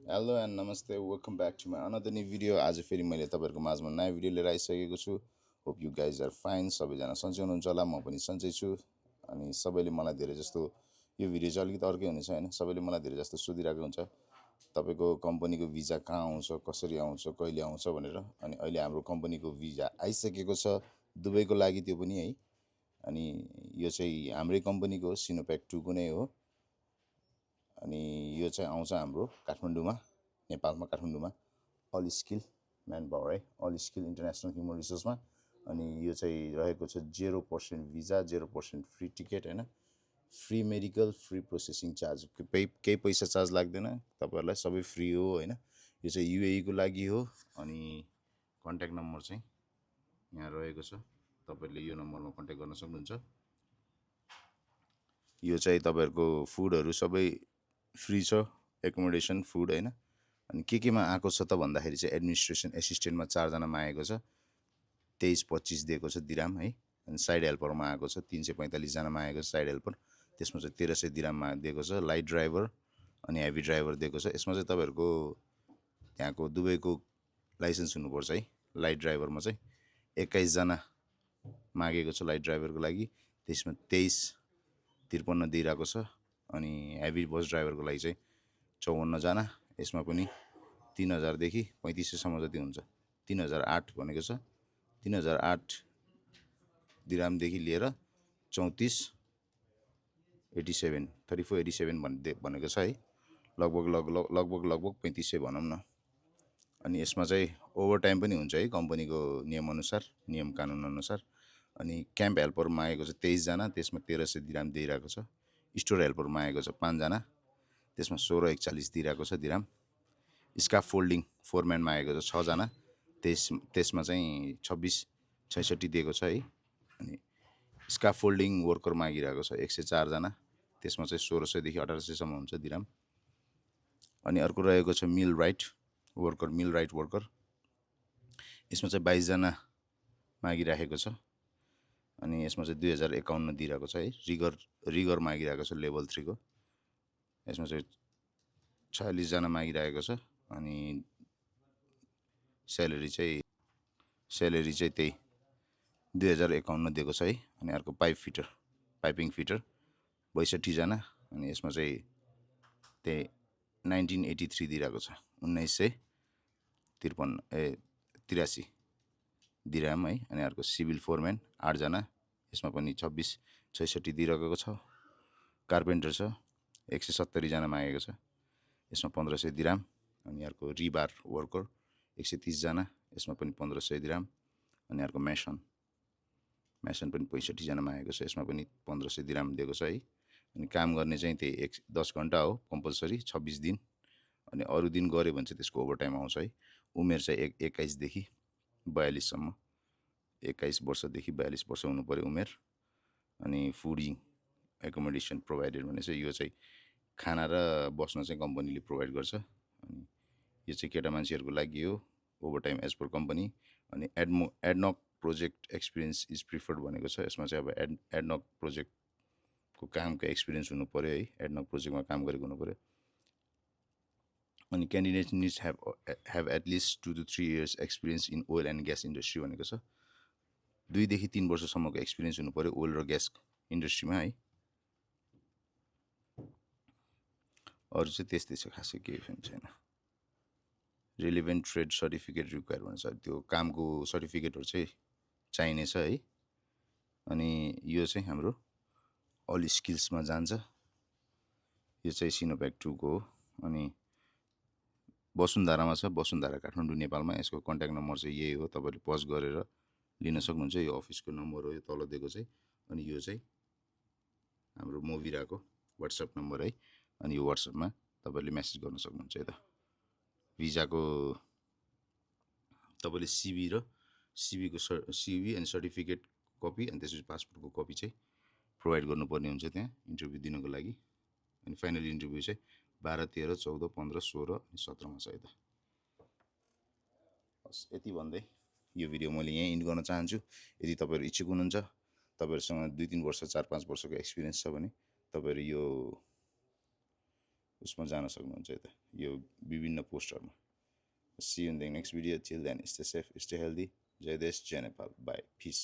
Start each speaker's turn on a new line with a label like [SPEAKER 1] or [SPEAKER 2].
[SPEAKER 1] Hello and नमस्ते welcome back to my another new video. आज फेरि मैले तपाईँहरूको माझमा नयाँ भिडियो लिएर आइसकेको छु। Hope you guys are fine. सबैजना सन्चै हुनुहुन्छ होला, म पनि सन्चै छु। अनि सबैले मलाई धेरै जस्तो यो भिडियो चाहिँ अलिकति अर्कै हुनेछ होइन, सबैले मलाई धेरै जस्तो सोधिरहेको हुन्छ तपाईँको कम्पनीको भिजा कहाँ आउँछ, कसरी आउँछ, कहिले आउँछ भनेर। अनि अहिले हाम्रो कम्पनीको भिजा आइसकेको छ दुबईको लागि, त्यो पनि है। अनि यो चाहिँ हाम्रै कम्पनीको हो, सिनोप्याक 2 को नै हो। अनि यो चाहिँ आउँछ हाम्रो काठमाडौँमा, नेपालमा काठमाडौँमा अल स्किल म्यान पावर है, अल स्किल इन्टरनेसनल ह्युमन रिसोर्समा। अनि यो चाहिँ रहेको छ 0% भिजा, 0% फ्री टिकट होइन, free medical, free processing charge, केही पैसा चार्ज लाग्दैन तपाईँहरूलाई, सबै फ्री हो होइन। यो चाहिँ युएई को लागि हो। अनि कन्ट्याक्ट नम्बर चाहिँ यहाँ रहेको छ, तपाईँहरूले यो नम्बरमा कन्ट्याक्ट गर्न सक्नुहुन्छ। यो चाहिँ तपाईँहरूको फुडहरू सबै फ्री छ, एकोमोडेसन फुड होइन। अनि केमा आएको छ त भन्दाखेरि चाहिँ एडमिनिस्ट्रेसन एसिस्टेन्टमा 4 जना आएको छ, 23-25 दिएको छ दिराम है। अनि साइड हेल्परमा आएको छ 345 आएको छ साइड हेल्पर, त्यसमा चाहिँ 1300 दिराममा दिएको छ। लाइट ड्राइभर अनि हेभी ड्राइभर दिएको छ। यसमा चाहिँ तपाईँहरूको त्यहाँको दुबईको लाइसेन्स हुनुपर्छ है। लाइट ड्राइभरमा चाहिँ 21 जना मागेको छ लाइट ड्राइभरको लागि, त्यसमा 23-53 दिइरहेको छ। अनि हेभी बस ड्राइभरको लागि चाहिँ 54 जना, यसमा पनि 3000 देखि 3500सम्म जति हुन्छ। 3008 भनेको छ, 3008 दिरामदेखि लिएर 3487 भनेको छ है। लगभग 3500 भनौँ न। अनि यसमा चाहिँ ओभर टाइम पनि हुन्छ है कम्पनीको नियमअनुसार, नियम कानुन अनुसार। अनि क्याम्प हेल्पर मागेको छ 23 जना, त्यसमा 1300 दिराम दिइरहेको छ। स्टोर हेल्पर मागेको छ 5 जना, त्यसमा 1641 दिइरहेको छ दिराम। स्काफ फोल्डिङ फोरम्यान मागेको छ 6 जना, त्यसमा चाहिँ 2666 दिएको छ है। अनि स्काफ फोल्डिङ वर्कर मागिरहेको छ 104 जना, त्यसमा चाहिँ 1600देखि 1800सम्म हुन्छ दिराम। अनि अर्को रहेको छ मिल राइट वर्कर, यसमा चाहिँ 22 जना मागिराखेको छ। अनि यसमा चाहिँ 2051 दिइरहेको छ है। रिगर मागिरहेको छ लेभल 3 को, यसमा चाहिँ 46 जना मागिरहेको छ। अनि स्यालेरी चाहिँ त्यही 2051 दिएको छ है। अनि अर्को पाइपिङ फिटर 62 जना, अनि यसमा चाहिँ त्यही 1983 दिइरहेको छ, 1983 दिराम है। अनि अर्को सिभिल फोरम्यान 8 जना, यसमा पनि 2666 दिइरहेको छ। कार्पेन्टर छ 170 जना मागेको छ, यसमा 1500 दिराम। अनि अर्को रिबार वर्कर 130 जना, यसमा पनि 1500 दिराम। अनि अर्को मेसन पनि 65 जना मागेको छ, यसमा पनि 1500 दिराम दिएको छ है। अनि काम गर्ने चाहिँ त्यही 10 घन्टा हो कम्पलसरी, 26 दिन। अनि अरू दिन गऱ्यो भने चाहिँ त्यसको ओभर टाइम आउँछ है। उमेर चाहिँ 21देखि 42सम्म, 21 वर्षदेखि 42 वर्ष हुनु पऱ्यो उमेर। अनि फुडिङ एकोमोडेसन प्रोभाइडेड भने चाहिँ यो चाहिँ खाना र बस्न चाहिँ कम्पनीले प्रोभाइड गर्छ। अनि यो चाहिँ केटा मान्छेहरूको लागि हो, over time as per company. अनि एडनक प्रोजेक्ट एक्सपिरियन्स इज प्रिफर्ड भनेको छ। यसमा चाहिँ अब एडनक प्रोजेक्टको कामको एक्सपिरियन्स हुनु पऱ्यो है, एडनक प्रोजेक्टमा काम गरेको हुनु पऱ्यो। अनि candidate needs have at least 2 to 3 years experience in oil and gas industry भनेको छ। 2 देखि 3 वर्षसम्मको एक्सपिरियन्स हुनु पऱ्यो ओइल र ग्यास इन्डस्ट्रीमा है। अरू चाहिँ त्यस्तै छ, खासै केही पनि छैन। रिलेभेन्ट ट्रेड सर्टिफिकेट रिक्वायर भन्छ, त्यो कामको सर्टिफिकेटहरू चाहिँ चाहिनेछ है। अनि यो चाहिँ हाम्रो अल स्किल्समा जान्छ, यो चाहिँ सिनोप्याक 2 को हो। अनि वसुन्धरामा छ, वसुन्धरा काठमाडौँ नेपालमा। यसको कन्ट्याक्ट नम्बर चाहिँ यही हो, तपाईँले पज गरेर लिन सक्नुहुन्छ। यो अफिसको नम्बर हो, यो तल दिएको चाहिँ। अनि यो चाहिँ हाम्रो मोभिराको वाट्सएप नम्बर है। अनि यो वाट्सएपमा तपाईँले मेसेज गर्न सक्नुहुन्छ। यता भिजाको तपाईँले सिभी अनि सर्टिफिकेट कपी, अनि त्यसपछि पासपोर्टको कपी चाहिँ प्रोभाइड गर्नुपर्ने हुन्छ त्यहाँ इन्टरभ्यू दिनको लागि। अनि फाइनल इन्टरभ्यू चाहिँ 12, 13, 14, 15, 16 अनि 17मा छ यता। हस्, यति भन्दै यो भिडियो मैले यहीँ इन्ड गर्न चाहन्छु। यदि तपाईँहरू इच्छुक हुनुहुन्छ, तपाईँहरूसँग 2-3 वर्ष 4-5 वर्षको एक्सपिरियन्स छ भने तपाईँहरू यो उसमा जान सक्नुहुन्छ, यता यो विभिन्न पोस्टहरूमा see you in the next video till then stay safe stay healthy जय देश जय नेपाल बाई पिस